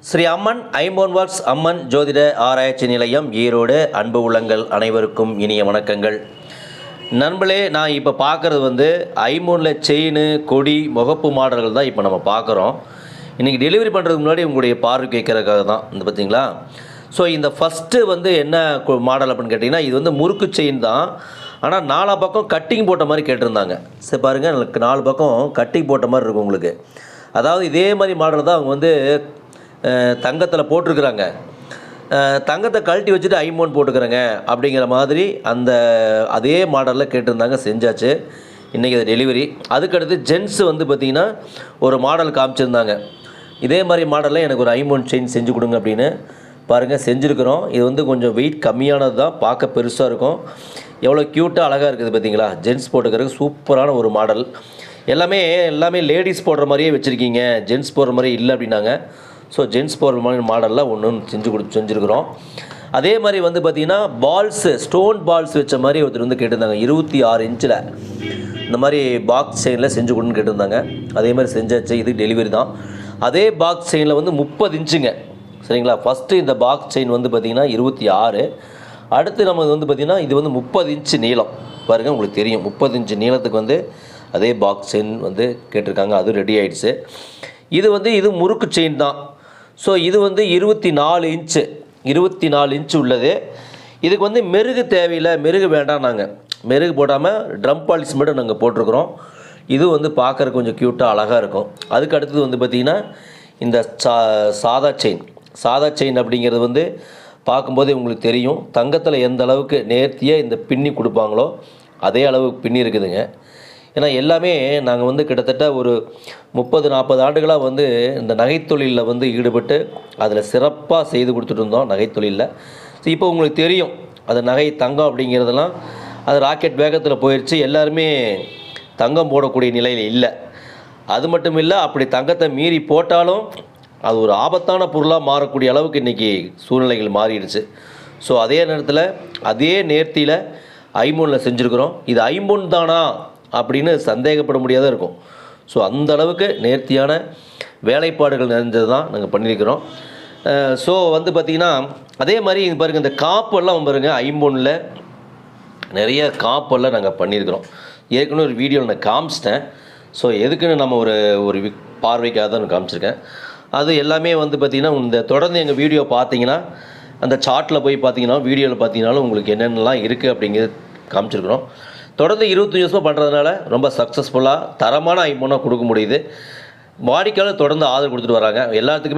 ஸ்ரீ அம்மன் ஐம்பொன் ஒர்க்ஸ் அம்மன் ஜோதிட ஆராய்ச்சி நிலையம் ஈரோடு அன்பு உள்ளங்கள் அனைவருக்கும் இனிய வணக்கங்கள். நண்பர்களே, நான் இப்போ பார்க்குறது வந்து ஐம்பொனில் செயின், கொடி, முகப்பு மாடல்கள் தான் இப்போ நம்ம பார்க்குறோம். இன்றைக்கி டெலிவரி பண்ணுறதுக்கு முன்னாடி உங்களுடைய பார்வை கேட்குறதுக்காக தான் இந்த பார்த்தீங்களா. ஸோ இந்த ஃபஸ்ட்டு வந்து என்ன மாடல் அப்படின்னு கேட்டிங்கன்னா, இது வந்து முறுக்கு செயின் தான். ஆனால் 4 பக்கம் கட்டிங் போட்ட மாதிரி கேட்டிருந்தாங்க. சரி பாருங்கள், 4 பக்கம் கட்டிங் போட்ட மாதிரி இருக்கும் உங்களுக்கு. அதாவது இதே மாதிரி மாடல் தான் அவங்க வந்து தங்கத்தில் போட்டிருக்கிறாங்க. தங்கத்தை கழட்டி வச்சுட்டு ஐம்பொன் போட்டுக்கிறேங்க அப்படிங்கிற மாதிரி அதே மாடலில் கேட்டிருந்தாங்க. செஞ்சாச்சு இன்றைக்கி அது டெலிவரி. அதுக்கடுத்து ஜென்ஸு வந்து பார்த்திங்கன்னா ஒரு மாடல் காமிச்சிருந்தாங்க. இதே மாதிரி மாடலில் எனக்கு ஒரு ஐம்பொன் செயின் செஞ்சு கொடுங்க அப்படின்னு பாருங்கள் செஞ்சுருக்கிறோம். இது வந்து கொஞ்சம் வெயிட் கம்மியானது தான், பார்க்க பெருசாக இருக்கும். எவ்வளோ க்யூட்டாக அழகாக இருக்குது பார்த்தீங்களா. ஜென்ஸ் போட்டுக்கிறதுக்கு சூப்பரான ஒரு மாடல். எல்லாமே லேடிஸ் போடுற மாதிரியே வச்சுருக்கீங்க, ஜென்ஸ் போடுற மாதிரி இல்லை அப்படின்னாங்க. ஸோ ஜென்ஸ் போடுற மாதிரி மாடலில் ஒன்று செஞ்சுருக்கிறோம். அதே மாதிரி வந்து பார்த்திங்கன்னா ஸ்டோன் பால்ஸ் வச்ச மாதிரி ஒருத்தர் வந்து கேட்டிருந்தாங்க. 26 இன்ச்சில் இந்த மாதிரி பாக்ஸ் செயினில் செஞ்சு கொடுன்னு கேட்டிருந்தாங்க. அதே மாதிரி செஞ்சாச்சு. இது டெலிவரி தான். அதே பாக்ஸ் செயினில் வந்து 30 இன்ச்சுங்க. சரிங்களா. ஃபஸ்ட்டு இந்த பாக்ஸ் செயின் வந்து பார்த்திங்கன்னா 26. அடுத்து நம்ம வந்து பார்த்திங்கன்னா இது வந்து 30 இன்ச்சு நீளம். பாருங்கள், உங்களுக்கு தெரியும் 30 இன்ச்சு நீளத்துக்கு வந்து அதே பாக்ஸ் செயின் வந்து கேட்டிருக்காங்க. அது ரெடி ஆகிடுச்சு. இது முறுக்கு செயின் தான். ஸோ இது வந்து 24 இன்ச்சு உள்ளது. இதுக்கு வந்து மெருகு தேவையில்லை, மெருகு வேண்டாம். நாங்கள் மெருகு போடாமல் ட்ரம் பாலிஷ் மட்டும் நாங்கள் போட்டிருக்கிறோம். இது வந்து பார்க்குறக்கு கொஞ்சம் க்யூட்டாக அழகாக இருக்கும். அதுக்கு அடுத்தது வந்து பார்த்திங்கன்னா இந்த சாதா செயின் அப்படிங்கிறது வந்து பார்க்கும்போது உங்களுக்கு தெரியும். தங்கத்தில் எந்த அளவுக்கு நேர்த்தியாக இந்த பின்னி கொடுப்பாங்களோ அதே அளவுக்கு பின்னி இருக்குதுங்க. ஏன்னா எல்லாமே நாங்கள் வந்து கிட்டத்தட்ட ஒரு 30-40 ஆண்டுகளாக வந்து இந்த நகைத்தொழிலில் வந்து ஈடுபட்டு அதில் சிறப்பாக செய்து கொடுத்துட்டு இருந்தோம் நகைத்தொழிலில். ஸோ இப்போ உங்களுக்கு தெரியும் அது தங்கம் அப்படிங்கிறதெல்லாம் அது ராக்கெட் வேகத்தில் போயிடுச்சு. எல்லாருமே தங்கம் போடக்கூடிய நிலையில் இல்லை. அது மட்டும் இல்லை, அப்படி தங்கத்தை மீறி போட்டாலும் அது ஒரு ஆபத்தான பொருளாக மாறக்கூடிய அளவுக்கு இன்றைக்கி சூழ்நிலைகள் மாறிடுச்சு. ஸோ அதே நேரத்தில் அதே நேர்த்தியில் ஐம்பொனில் செஞ்சுருக்கிறோம். இது ஐம்பொன் தானா அப்படின்னு சந்தேகப்பட முடியாத இருக்கும். ஸோ அந்த அளவுக்கு நேர்த்தியான வேலைப்பாடுகள் நிறைஞ்சது தான் நாங்கள் பண்ணியிருக்கிறோம். ஸோ வந்து பார்த்திங்கன்னா அதே மாதிரி இது பாருங்கள், இந்த காப்பெல்லாம் பாருங்கள், ஐம்பொனில் நிறைய காப்பெல்லாம் நாங்கள் பண்ணியிருக்கிறோம். ஏற்கனவே ஒரு வீடியோவில் நான் காமிச்சிட்டேன். ஸோ எதுக்குன்னு நம்ம ஒரு பார்வைக்காக தான் நான் காமிச்சிருக்கேன். அது எல்லாமே வந்து பார்த்திங்கன்னா இந்த தொடர்ந்து எங்கள் வீடியோ பார்த்தீங்கன்னா அந்த சார்ட்டில் போய் பார்த்தீங்கன்னா வீடியோவில் பார்த்தீங்கன்னாலும் உங்களுக்கு என்னென்னலாம் இருக்குது அப்படிங்கிறது காமிச்சிருக்கிறோம். தொடர்ந்து 25 வருஷமாக பண்ணுறதுனால ரொம்ப சக்ஸஸ்ஃபுல்லாக தரமான ஐம்பொன்னாக கொடுக்க முடியுது. வாடிக்கையாளர் தொடர்ந்து ஆதரவு கொடுத்துட்டு வராங்க. எல்லாத்துக்குமே